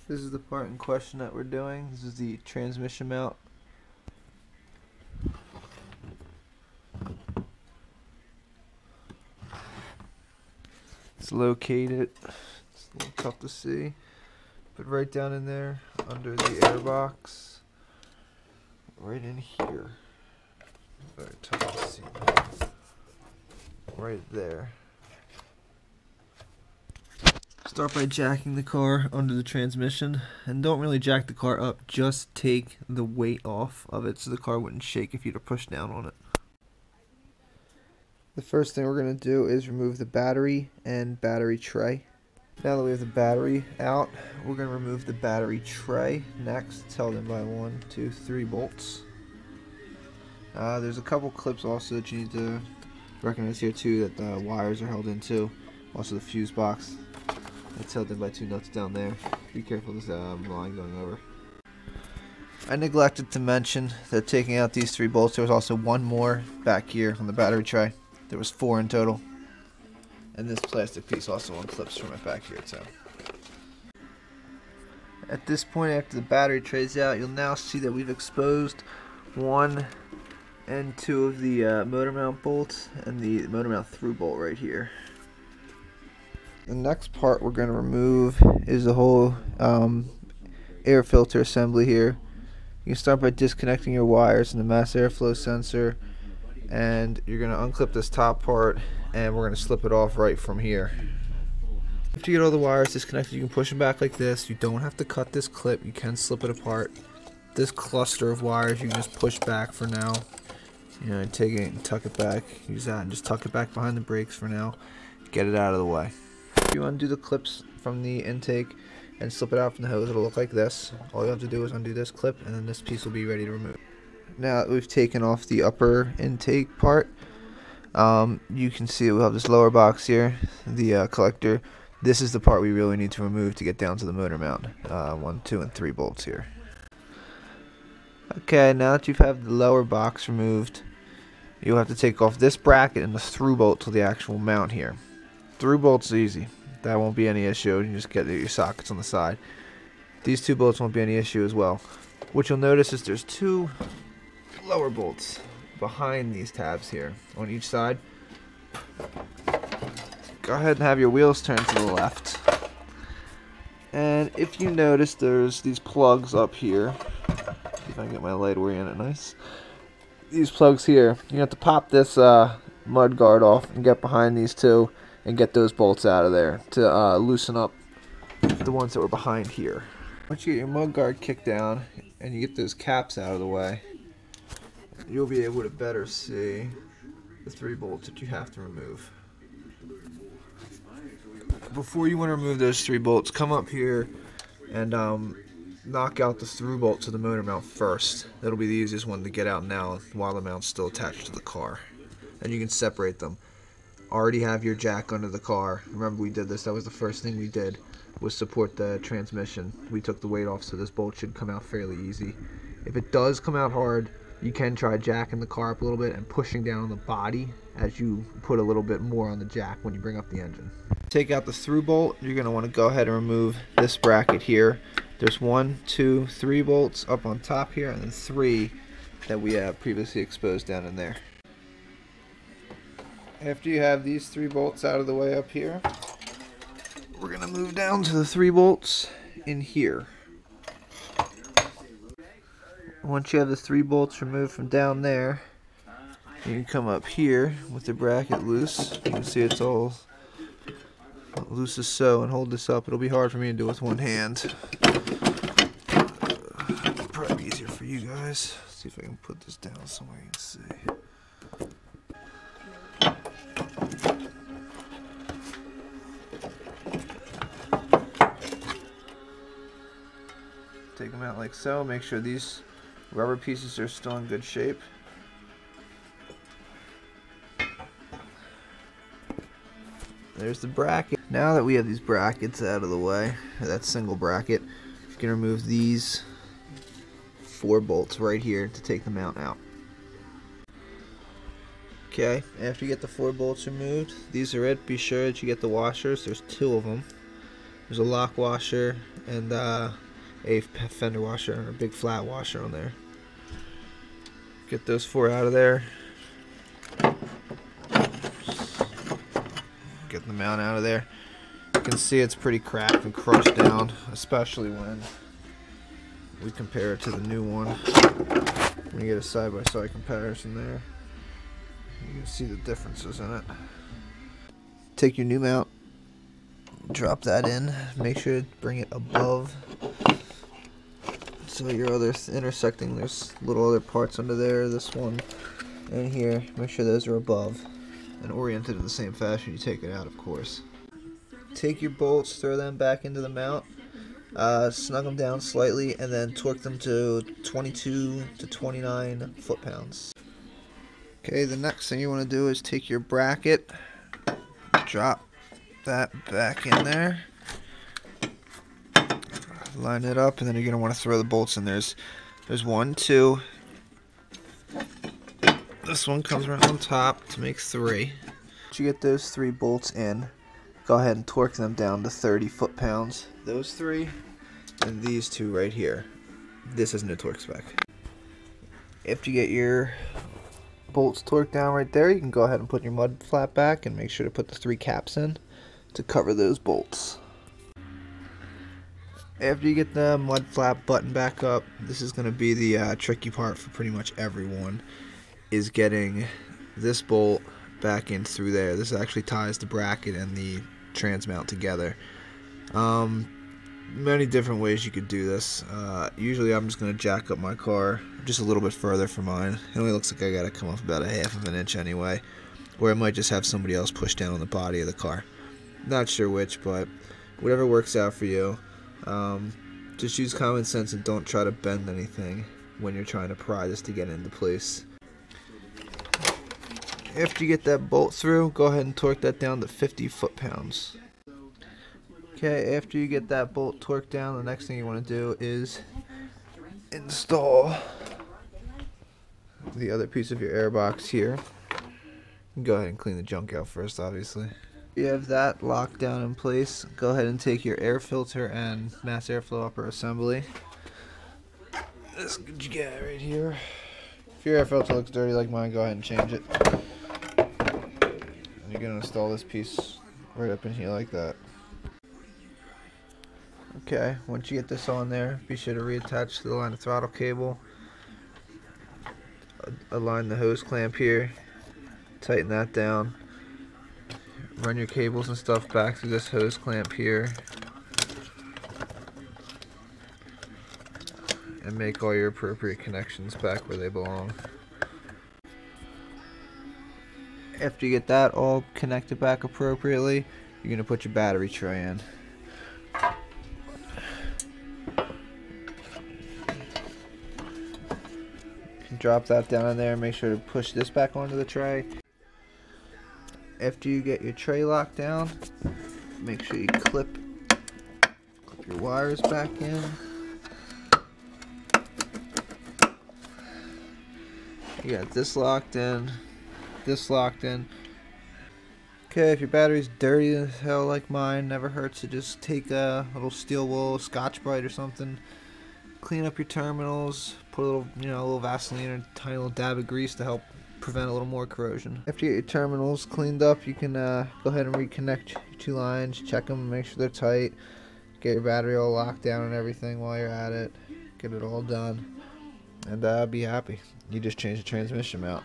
This is the part in question that we're doing. This is the transmission mount. It's located, it's a little tough to see, but right down in there under the airbox, right in here. Very tough to see. Right there. Start by jacking the car under the transmission, and don't really jack the car up, just take the weight off of it so the car wouldn't shake if you were to push down on it. The first thing we're going to do is remove the battery and battery tray. Now that we have the battery out, we're going to remove the battery tray next. It's held in by 1, 2, 3 bolts. There's a couple clips also that you need to recognize here too, that the wires are held into. Also the fuse box. It's held in by 2 nuts down there. Be careful, there's a line going over. I neglected to mention that taking out these 3 bolts, there was also one more back here on the battery tray. There was 4 in total. And this plastic piece also unclips from it back here too. At this point, after the battery tray's out, you'll now see that we've exposed 1 and 2 of the motor mount bolts and the motor mount through bolt right here. The next part we're going to remove is the whole air filter assembly here. You can start by disconnecting your wires and the mass airflow sensor, and you're going to unclip this top part and we're going to slip it off right from here. After you get all the wires disconnected, you can push them back like this. You don't have to cut this clip, you can slip it apart. This cluster of wires you can just push back for now. You know, take it and tuck it back. Use that and just tuck it back behind the brakes for now. Get it out of the way. If you undo the clips from the intake and slip it out from the hose, it'll look like this. All you have to do is undo this clip and then this piece will be ready to remove. Now that we've taken off the upper intake part, you can see we'll have this lower box here, the collector. This is the part we really need to remove to get down to the motor mount. 1, 2, and 3 bolts here. Okay, now that you've had the lower box removed, you'll have to take off this bracket and the through bolt to the actual mount here. Through bolt's easy. That won't be any issue. You just get your sockets on the side. These 2 bolts won't be any issue as well. What you'll notice is there's 2 lower bolts behind these tabs here on each side. Go ahead and have your wheels turned to the left. And if you notice, there's these plugs up here. See if I can get my light oriented nice. These plugs here, you have to pop this mud guard off and get behind these 2 and get those bolts out of there to loosen up the ones that were behind here. Once you get your mud guard kicked down and you get those caps out of the way, you'll be able to better see the 3 bolts that you have to remove. Before you want to remove those 3 bolts, come up here and knock out the through bolt to the motor mount first. That'll be the easiest one to get out now while the mount's still attached to the car. And you can separate them. Already have your jack under the car. Remember we did this, that was the first thing we did, was support the transmission. We took the weight off, so this bolt should come out fairly easy. If it does come out hard, you can try jacking the car up a little bit and pushing down on the body as you put a little bit more on the jack when you bring up the engine. Take out the through bolt. You're going to want to go ahead and remove this bracket here. There's 1, 2, 3 bolts up on top here, and then 3 that we have previously exposed down in there. After you have these 3 bolts out of the way up here, we're going to move down to the 3 bolts in here. Once you have the 3 bolts removed from down there, you can come up here with the bracket loose. You can see it's all loose as so, and hold this up. It'll be hard for me to do with one hand. Probably easier for you guys. Let's see if I can put this down somewhere you can see. Take them out like so. Make sure these rubber pieces are still in good shape. There's the bracket. Now that we have these brackets out of the way, that single bracket, you can remove these 4 bolts right here to take the mount out. Okay, after you get the 4 bolts removed, these are it. Be sure that you get the washers. There's 2 of them. There's a lock washer and a fender washer, a big flat washer on there. Get those 4 out of there. Get the mount out of there. You can see it's pretty cracked and crushed down, especially when we compare it to the new one. When you get a side-by-side comparison there, you can see the differences in it. Take your new mount, drop that in, make sure to bring it above so your other intersecting, there's little other parts under there, this one and here, make sure those are above and oriented in the same fashion you take it out, of course. Take your bolts, throw them back into the mount, snug them down slightly, and then torque them to 22 to 29 foot-pounds. Okay, the next thing you want to do is take your bracket, drop that back in there, line it up, and then you're going to want to throw the bolts in. There's 1, 2. This one comes right on top to make 3. Once you get those 3 bolts in, go ahead and torque them down to 30 foot-pounds. Those 3 and these 2 right here. This is no torque spec. After you get your bolts torqued down right there, you can go ahead and put your mud flap back and make sure to put the 3 caps in to cover those bolts. After you get the mud flap button back up, this is going to be the tricky part for pretty much everyone, is getting this bolt back in through there. This actually ties the bracket and the trans mount together. Many different ways you could do this. Usually I'm just going to jack up my car just a little bit further for mine. It only looks like I got to come off about a 1/2 inch anyway, or I might just have somebody else push down on the body of the car. Not sure which, but whatever works out for you. Just use common sense and don't try to bend anything when you're trying to pry this to get into place. After you get that bolt through, go ahead and torque that down to 50 foot-pounds. Okay, after you get that bolt torqued down, the next thing you want to do is install the other piece of your airbox here. Go ahead and clean the junk out first, obviously. You have that locked down in place. Go ahead and take your air filter and mass airflow upper assembly. This is what you get right here. If your air filter looks dirty like mine, go ahead and change it. And you're going to install this piece right up in here like that. Okay, once you get this on there, be sure to reattach to the line of throttle cable. Align the hose clamp here. Tighten that down. Run your cables and stuff back through this hose clamp here. And make all your appropriate connections back where they belong. After you get that all connected back appropriately, you're going to put your battery tray in. Drop that down in there and make sure to push this back onto the tray. After you get your tray locked down, make sure you clip your wires back in. You got this locked in, this locked in. Okay, if your battery's dirty as hell like mine, never hurts to just take a little steel wool, Scotch-Brite or something, clean up your terminals, put a little, a little Vaseline or a tiny little dab of grease to help prevent a little more corrosion. After you get your terminals cleaned up, you can go ahead and reconnect your 2 lines, check them, make sure they're tight, get your battery all locked down and everything while you're at it, get it all done, and be happy. You just changed the transmission mount.